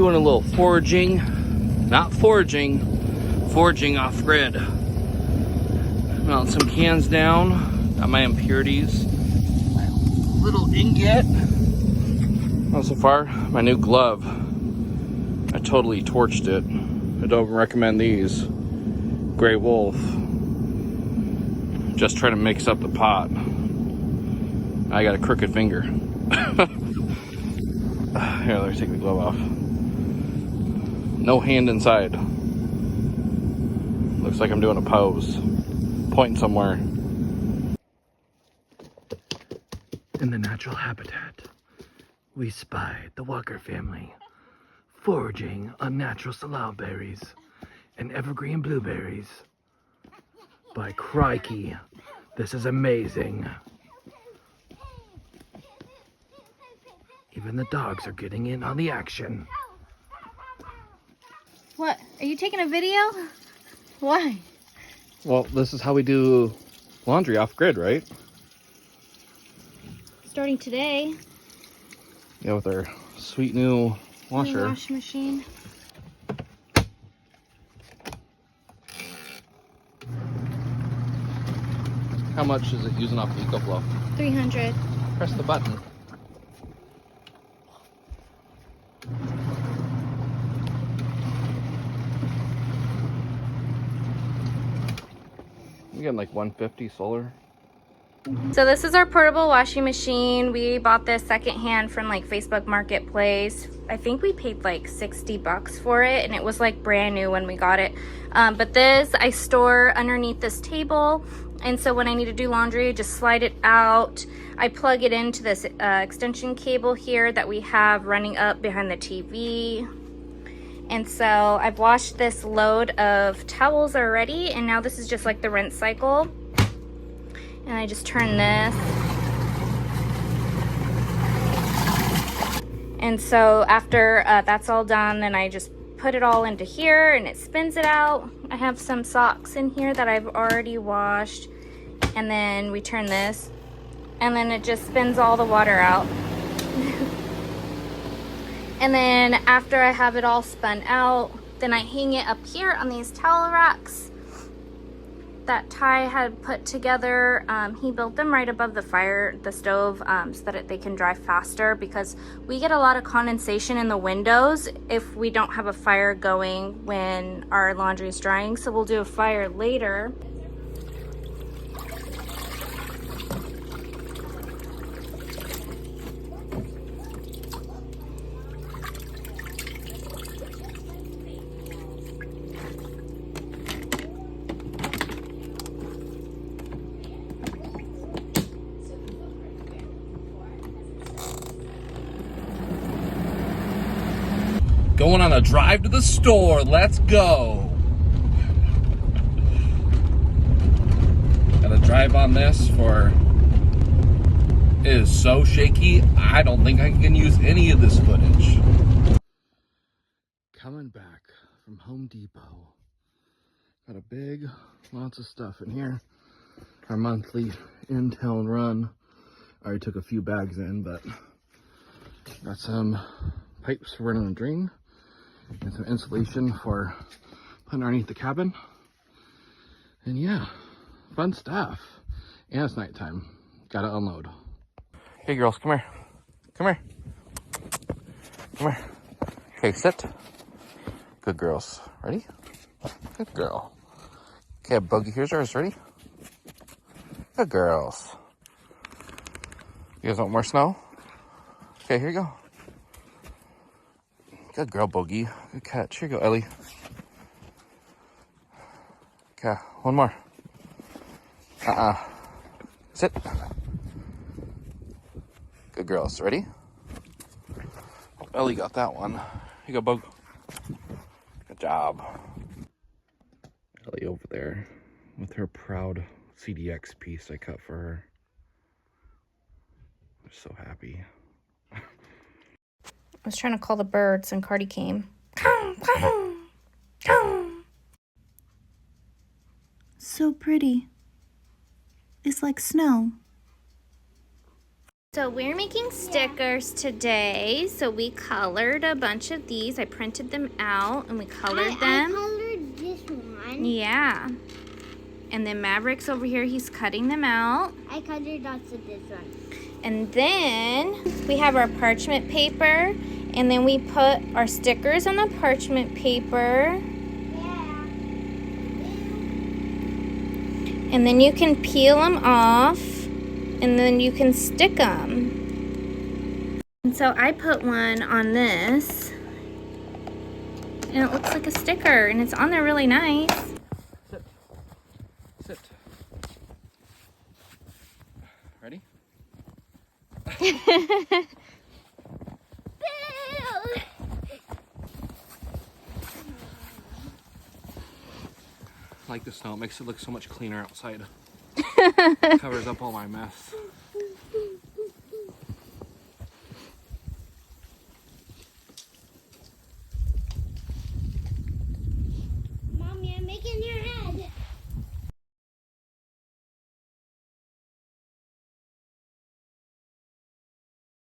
doing a little foraging, not foraging, foraging off grid. Melt some cans down, got my impurities, my little ingot. Well, so far, my new glove, I totally torched it. I don't recommend these. Gray Wolf. Just try to mix up the pot. I got a crooked finger. Here, let me take the glove off. No hand inside. Looks like I'm doing a pose. Pointing somewhere. In the natural habitat, we spied the Walker family foraging on natural salal berries and evergreen blueberries. By crikey, this is amazing. Even the dogs are getting in on the action. What? Are you taking a video? Why? Well, this is how we do laundry off grid, right? Starting today. Yeah, with our sweet new washer. Wash machine. How much is it using off the EcoFlow? 300. Press the button. I'm getting like 150 solar. So this is our portable washing machine. We bought this secondhand from like Facebook Marketplace. I think we paid like 60 bucks for it, and it was like brand new when we got it. But this I store underneath this table, and so when I need to do laundry, just slide it out. I plug it into this extension cable here that we have running up behind the TV. And so I've washed this load of towels already, and now this is just like the rinse cycle. And I just turn this. And so after that's all done, then I just put it all into here and it spins it out. I have some socks in here that I've already washed. And then we turn this, and then it just spins all the water out. And then after I have it all spun out, then I hang it up here on these towel racks that Ty had put together. He built them right above the stove, so that they can dry faster, because we get a lot of condensation in the windows if we don't have a fire going when our laundry is drying. So we'll do a fire later. Going on a drive to the store. Let's go. Gotta drive on this for... It is so shaky, I don't think I can use any of this footage. Coming back from Home Depot. Got a big, lots of stuff in here. Our monthly in-town run. I already took a few bags in, but got some pipes for running a drain. And some insulation for putting underneath the cabin. And yeah, fun stuff. And it's nighttime. Gotta unload. Hey girls, come here. Come here. Come here. Okay, sit. Good girls. Ready? Good girl. Okay, Bogey, here's ours. Ready? Good girls. You guys want more snow? Okay, here you go. Good girl, Bogey. Good catch. Here you go, Ellie. Okay, one more. Sit. Good girls. Ready? Oh, Ellie got that one. Here you go, Bog. Good job. Ellie over there with her proud CDX piece I cut for her. I'm so happy. I was trying to call the birds and Cardi came. So pretty. It's like snow. So we're making stickers today. So we colored a bunch of these. I printed them out and we colored them. I colored this one. Yeah. And then Maverick's over here, he's cutting them out. I colored also this one. And then we have our parchment paper. And then we put our stickers on the parchment paper. Yeah. And then you can peel them off. And then you can stick them. And so I put one on this. And it looks like a sticker. And it's on there really nice. Sit. Sit. Ready? I like the snow. It makes it look so much cleaner outside. Covers up all my mess.